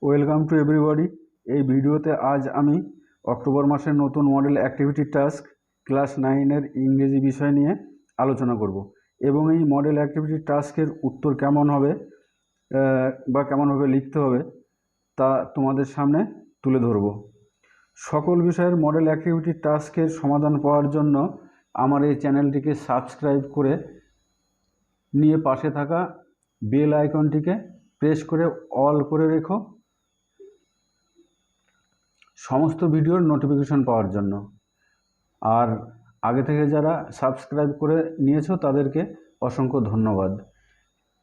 Welcome to everybody. এই ভিডিওতে আজ আমি অক্টোবর মাসের নতুন মডেল অ্যাক্টিভিটি টাস্ক ক্লাস 9-এর ইংরেজি বিষয় নিয়ে আলোচনা করব এবং এই মডেল অ্যাক্টিভিটি টাস্কের উত্তর কেমন হবে বা কেমনভাবে লিখতে হবে তা তোমাদের সামনে তুলে ধরব। সকল বিষয়ের মডেল অ্যাক্টিভিটি টাস্কের সমাধান পাওয়ার জন্য আমার এই চ্যানেলটিকে সাবস্ক্রাইব করে নিয়ে পাশে থাকা বেল আইকনটিকে প্রেস করে অল করে রেখো সমস্ত ভিডিওর নোটিফিকেশন পাওয়ার জন্য। আর আগে থেকে যারা সাবস্ক্রাইব করে নিয়েছো তাদেরকে অসংখ্য ধন্যবাদ।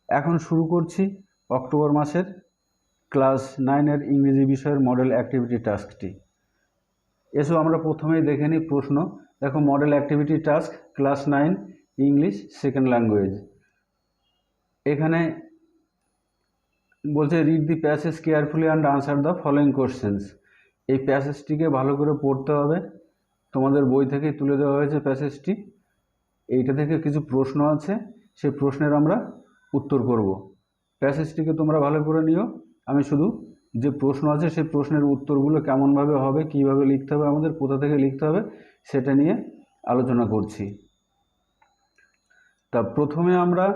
এখন শুরু করছি অক্টোবর মাসের ক্লাস 9-এর ইংরেজি বিষয়ের মডেল অ্যাক্টিভিটি টাস্কটি। এসো আমরা প্রথমেই দেখে নিই প্রশ্ন। দেখো, model activity task class 9 English second language. এখানে বলছে read the passage carefully and answer the following questions. এই প্যাসেজটিকে ভালো করে পড়তে হবে। তোমাদের বই থেকেই তুলে দেওয়া হয়েছে প্যাসেজটি। এইটা থেকে কিছু প্রশ্ন আছে, সেই প্রশ্নের আমরা উত্তর করব। প্যাসেজটিকে তোমরা ভালো করে নিও। আমি শুধু যে প্রশ্ন আছে সেই প্রশ্নের উত্তরগুলো কেমনভাবে হবে, কীভাবে লিখতে হবে, আমাদের কোথা থেকে লিখতে হবে সেটা নিয়ে আলোচনা করছি। তা প্রথমে আমরা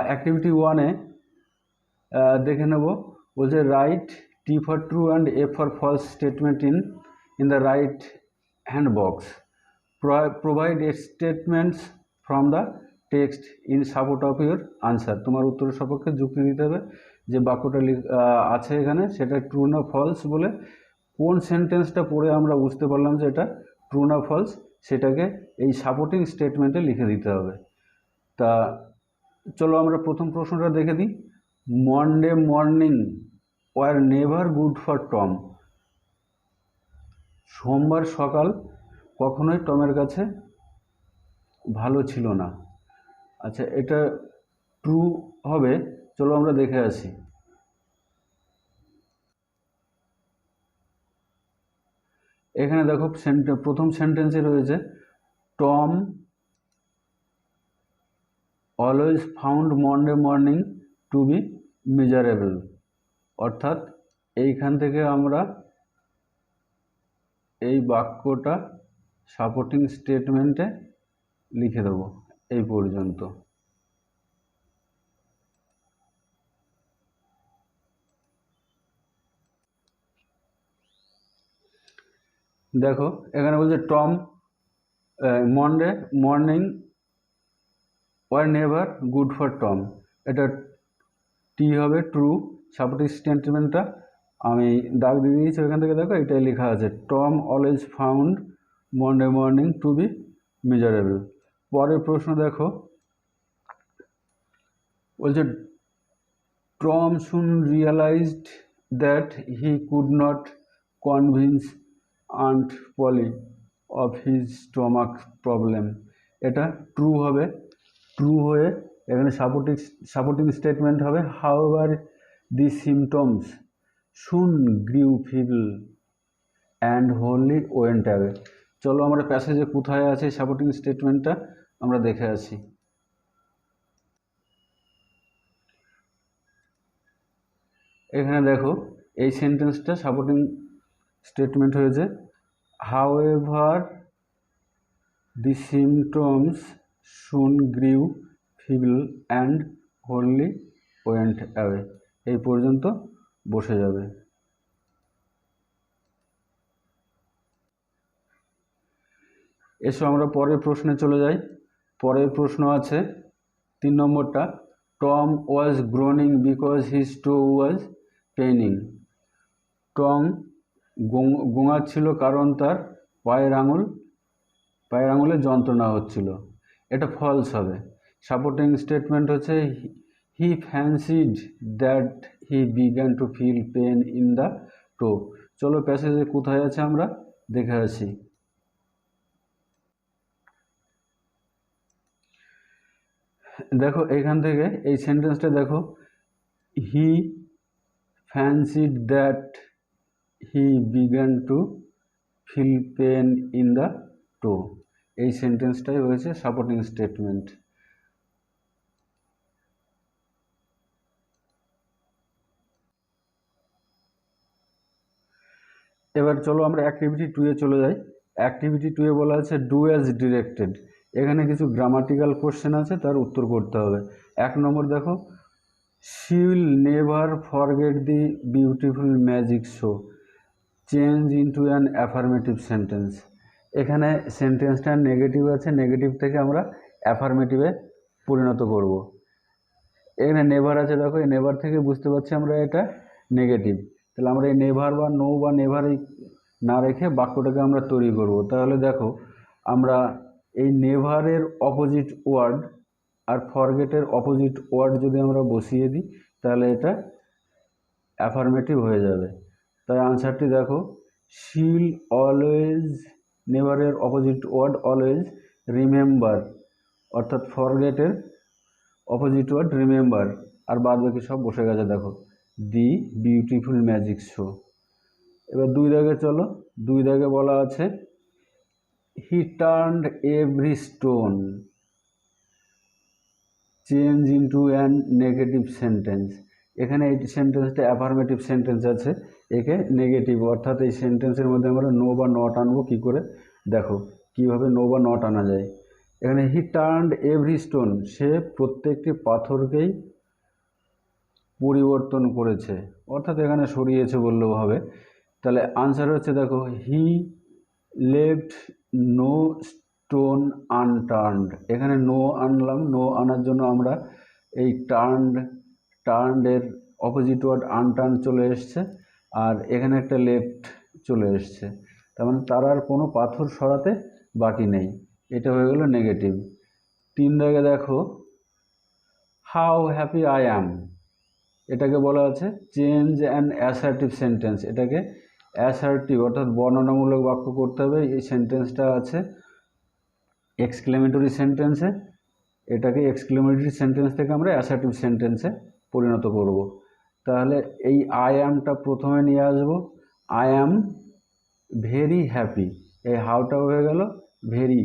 অ্যাক্টিভিটি 1-এ দেখে নেব। বলছে right T for true and F for false statement in the right hand box. Provide statements from the text in support of your answer. তোমার উত্তরের সপক্ষে যুক্তি দিতে হবে যে বাক্যটা আছে এখানে সেটা ট্রু না ফলস বলে কোন সেন্টেন্সটা পড়ে আমরা বুঝতে পারলাম যে এটা ট্রু না ফলস সেটাকে এই সাপোর্টিং স্টেটমেন্টে লিখে দিতে হবে। তা চলো আমরা প্রথম প্রশ্নটা দেখে দিই। Monday morning war never good for Tom. সোমবার সকাল কখনোই টমের কাছে ভালো ছিল না। আচ্ছা, এটা ট্রু হবে। চলো আমরা দেখে আসি। এখানে দেখো প্রথম সেন্টেন্সে রয়েছে Tom always found Monday morning to be miserable. অর্থাৎ এইখান থেকে আমরা এই বাক্যটা সাপোর্টিং স্টেটমেন্টে লিখে দেব এই পর্যন্ত। দেখো এখানে বলছে Tom Monday morning war never good for Tom. এটা টি হবে ট্রু। সাপোর্টিং স্টেটমেন্টটা আমি দাগ দিয়ে দিয়েছি ওইখান থেকে। দেখো এটাই লেখা আছে Tom always found Monday morning to be miserable. পরের প্রশ্ন দেখো, বলছে Tom soon realised that he could not convince Aunt Polly of his stomach problem. এটা ট্রু হবে। ট্রু হয়ে এখানে সাপোর্টিং স্টেটমেন্ট হবে however the symptoms soon grew feeble and wholly went away. চলো আমরা প্যাসেজে কোথায় আছে সাপোর্টিং স্টেটমেন্টটা আমরা দেখে আসি। এখানে দেখো এই সেন্টেন্সটা সাপোর্টিং স্টেটমেন্ট হয়েছে however the symptoms soon grew feeble and wholly went away. এই পর্যন্ত বসে যাবে। এসো আমরা পরের প্রশ্নে চলে যাই। পরের প্রশ্ন আছে 3 নম্বরটা Tom was groaning because his toe was paining. Tom গোঙাচ্ছিল কারণ তার পায়ের আঙুলে যন্ত্রণা হচ্ছিল। এটা ফলস হবে। সাপোর্টিং স্টেটমেন্ট হচ্ছে he fancied that he began to feel pain in the toe. চলো প্যাসেজে কোথায় আছে আমরা দেখে আসি। দেখো এখান থেকে এই সেন্টেন্সটা দেখো he fancied that he began to feel pain in the toe. এই সেন্টেন্সটাই হয়েছে সাপোর্টিং স্টেটমেন্ট। এবার চলো আমরা অ্যাক্টিভিটি 2 এ চলে যাই। অ্যাক্টিভিটি 2 এ বলা আছে ডু অ্যাজ ডিরেক্টেড। এখানে কিছু গ্রামাটিক্যাল কোশ্চেন আছে, তার উত্তর করতে হবে। 1 নম্বর দেখো, she will never forget the beautiful magic show, change into an affirmative sentence. এখানে সেন্টেন্সটা নেগেটিভ আছে, নেগেটিভ থেকে আমরা অ্যাফার্মেটিভে পরিণত করব। এখানে নেভার আছে, দেখো এই নেভার থেকে বুঝতে পারছি আমরা এটা নেগেটিভ। তাহলে আমরা এই নেভার বা নো বা নেভার না রেখে বাক্যটাকে আমরা তৈরি করব। তাহলে দেখো আমরা এই নেভারের অপোজিট ওয়ার্ড আর ফরগেটের অপোজিট ওয়ার্ড যদি আমরা বসিয়ে দিই তাহলে এটা অ্যাফার্মেটিভ হয়ে যাবে। তাই আনসারটি দেখো, শি উইল অলওয়েজ, নেভারের অপোজিট ওয়ার্ড অলওয়েজ, রিমেম্বার অর্থাৎ ফরগেটের অপোজিট ওয়ার্ড রিমেম্বার, আর বাদ বাকি সব বসে গেছে দেখো, দি বিউটিফুল ম্যাজিক শো। এবার 2 দাগে চলো। 2 দাগে বলা আছে he turned every stone, change into an negative sentence. এখানে এই সেন্টেন্সটা অ্যাফার্মেটিভ সেন্টেন্স আছে, একে নেগেটিভ, অর্থাৎ এই সেন্টেন্সের মধ্যে আমরা নো বা নট আনবো। কী করে দেখো, কীভাবে নো বা নট আনা যায়। এখানে হি টার্নড এভরি স্টোন, সে প্রত্যেকটি পাথরকেই পরিবর্তন করেছে, অর্থাৎ এখানে সরিয়েছে বললেও হবে। তাহলে আনসার হচ্ছে দেখো, he left no stone unturned. এখানে নো আনলাম, নো আনার জন্য আমরা এই টার্নডের অপোজিট ওয়ার্ড আনটার্ন চলে এসছে, আর এখানে একটা লেফট চলে এসছে, তার মানে তার আর কোনো পাথর সরাতে বাকি নেই। এটা হয়ে গেল নেগেটিভ। 3 দাগে দেখো, হাউ হ্যাপি আই অ্যাম, এটাকে বলা আছে চেঞ্জ অ্যান অ্যাসার্টিভ সেন্টেন্স। এটাকে অ্যাসার্টিভ অর্থাৎ বর্ণনামূলক বাক্য করতে হবে। এই সেন্টেন্সটা আছে এক্সক্লেমেটরি সেন্টেন্সে, এটাকে এক্সক্লেমেটরি সেন্টেন্স থেকে আমরা অ্যাসার্টিভ সেন্টেন্সে পরিণত করব। তাহলে এই আই অ্যামটা প্রথমে নিয়ে আসবো, আই অ্যাম ভেরি হ্যাপি, এই হাউটা হয়ে গেল ভেরি,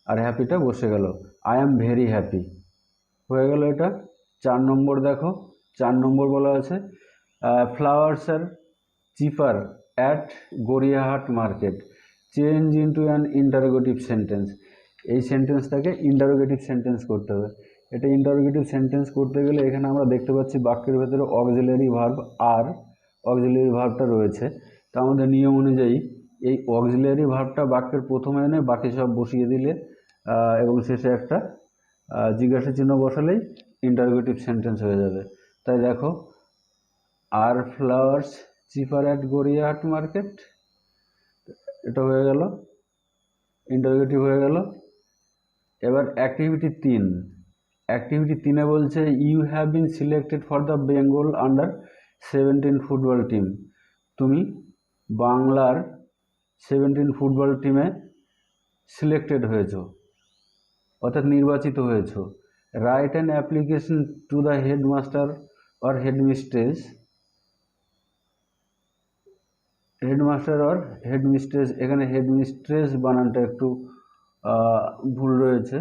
আর হ্যাপিটা বসে গেল, আই অ্যাম ভেরি হ্যাপি হয়ে গেল এটা। 4 নম্বর দেখো, 4 নম্বর বলা আছে flowers are cheaper at Gariahat market, change into an interrogative sentence. এই সেন্টেন্সটাকে ইন্টারোগেটিভ সেন্টেন্স করতে হবে। এটা ইন্টারোগেটিভ সেন্টেন্স করতে গেলে এখানে আমরা দেখতে পাচ্ছি বাক্যের ভেতরে অক্সিলারি ভার্ব আর অক্সিলারি ভার্বটা রয়েছে। তা আমাদের নিয়ম অনুযায়ী এই অক্সিলারি ভার্বটা বাক্যের প্রথমে এনে বাকি সব বসিয়ে দিলে এবং শেষে একটা জিজ্ঞাসা চিহ্ন বসালেই ইন্টারোগেটিভ সেন্টেন্স হয়ে যাবে। তাই দেখো, আর flowers cheaper at Gariahat market, এটা হয়ে গেল ইন্টারোগেটিভ হয়ে গেল। এবার অ্যাক্টিভিটি 3, অ্যাক্টিভিটি 3-এ বলছে you have been selected for the Bengal under 17 football team, তুমি বাংলার 17 ফুটবল টিমে সিলেক্টেড হয়েছো অর্থাৎ নির্বাচিত হয়েছো। Write an application to the headmaster or headmistress, headmaster or headmistress, এখানে হেডমিস্ট্রেস বানানটা একটু ভুল রয়েছে,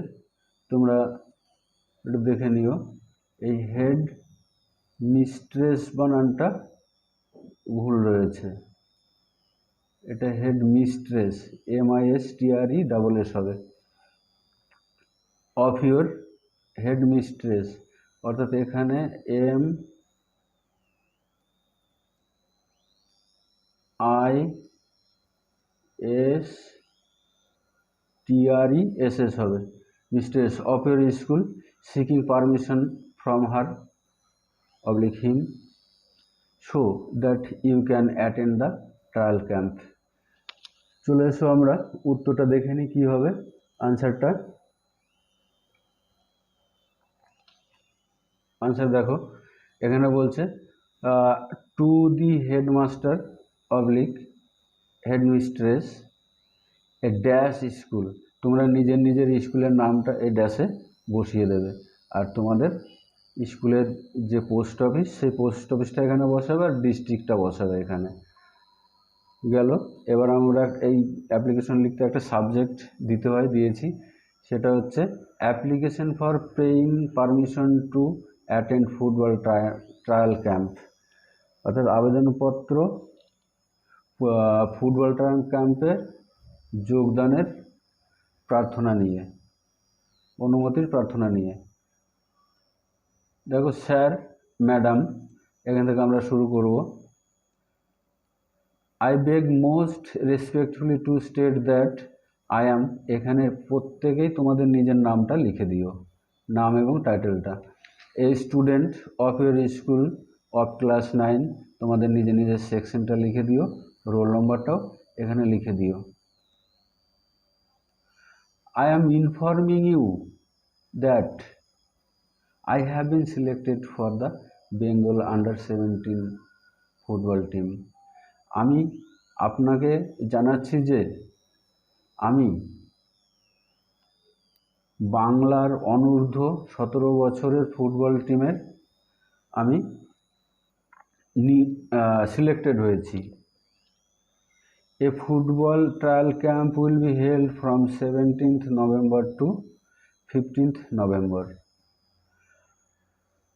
তোমরা একটু দেখে নিও। এই হেড মিস্ট্রেস বানানটা ভুল রয়েছে, এটা হেড মিস্ট্রেস, MISTRESS হবে, অফ ইউর হেড মিস্ট্রেস, অর্থাৎ এখানে MISTRESS হবে, mistress of your school, seeking permission from her oblique him so that you can attend the trial camp. চলে এসো আমরা উত্তরটা দেখে নিই কী হবে আনসারটা। আনসার দেখো, এখানে বলছে to the headmaster oblique headmistress a dash school, তোমরা নিজের নিজের স্কুলের নামটা এই ড্যাশে বসিয়ে দেবে, আর তোমাদের স্কুলের যে পোস্ট অফিস সেই পোস্ট অফিসটা এখানে বসাবে আর ডিস্ট্রিক্টটা বসাবে এখানে গেল। এবার আমরা এই অ্যাপ্লিকেশন লিখতে একটা সাবজেক্ট দিতে হয়, দিয়েছি, সেটা হচ্ছে application for paying permission to attend football trial camp, অর্থাৎ আবেদনপত্র ফুটবল ক্যাম্পে যোগদানের প্রার্থনা নিয়ে, অনুমতির প্রার্থনা নিয়ে। দেখো স্যার, ম্যাডাম, এখান থেকে আমরা শুরু করব। I beg most respectfully two state that I am, এখানে প্রত্যেকেই তোমাদের নিজের নামটা লিখে দিও, নাম এবং টাইটেলটা। A student of your school of class 9, তোমাদের নিজের নিজের সেকশনটা লিখে দিও, রোল নম্বরটাও এখানে লিখে দিও। I am informing you that I have been selected for the Bengal under-17 football team. আমি আপনাকে জানাচ্ছি যে আমি বাংলার অনূর্ধ্ব 17 বছরের ফুটবল টিমের আমি সিলেক্টেড হয়েছি। A football trial camp will be held from 17th November to 15th November.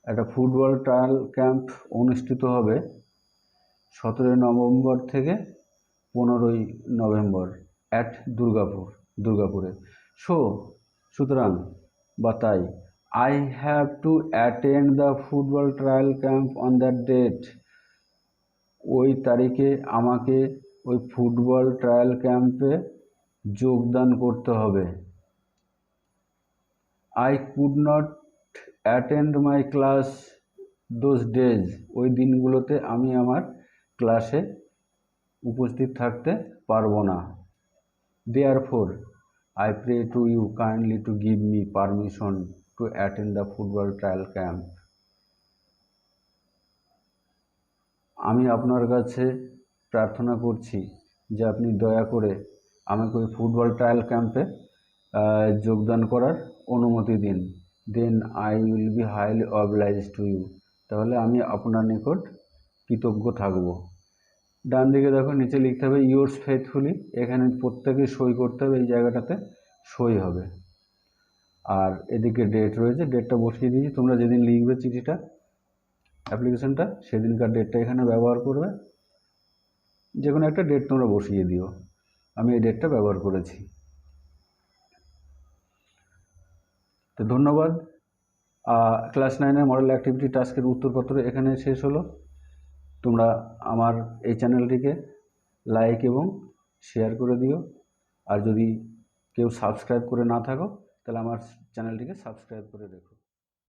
একটা ফুটবল ট্রায়াল ক্যাম্প অনুষ্ঠিত হবে 17 নভেম্বর থেকে 15 নভেম্বর অ্যাট দুর্গাপুরে। সুতরাং বা তাই I have to attend the football trial camp on that date, ওই তারিখে আমাকে ওই ফুটবল ট্রায়াল ক্যাম্পে যোগদান করতে হবে। I could not attend my class those days, ওই দিনগুলোতে আমি আমার ক্লাসে উপস্থিত থাকতে পারবো না। Therefore I pray to you kindly to give me permission to attend the football trial camp. আমি আপনার কাছে প্রার্থনা করছি যে আপনি দয়া করে আমাকে ওই ফুটবল ট্রায়াল ক্যাম্পে যোগদান করার অনুমতি দিন। Then I will be highly obliged to you, তাহলে আমি আপনার নিকট কৃতজ্ঞ থাকব। ডান দিকে দেখো নিচে লিখতে হবে ইয়োর্স ফেথফুলি, এখানে প্রত্যেকে সই করতে হবে, এই জায়গাটাতে সই হবে। আর এদিকে ডেট রয়েছে, ডেটটা বসিয়ে দিয়েছি, তোমরা যেদিন লিখবে চিঠিটা অ্যাপ্লিকেশনটা সেদিনকার ডেটটা এখানে ব্যবহার করবে, যে কোনো একটা ডেট তোমরা বসিয়ে দিও। আমি এই ডেটটা ব্যবহার করেছি। তো ধন্যবাদ। ক্লাস 9-এর মডেল অ্যাক্টিভিটি টাস্কের উত্তরপত্র এখানে শেষ হলো। তোমরা আমার এই চ্যানেলটিকে লাইক এবং শেয়ার করে দিও, আর যদি কেউ সাবস্ক্রাইব করে না থাকো তাহলে আমার চ্যানেলটিকে সাবস্ক্রাইব করে রেখো।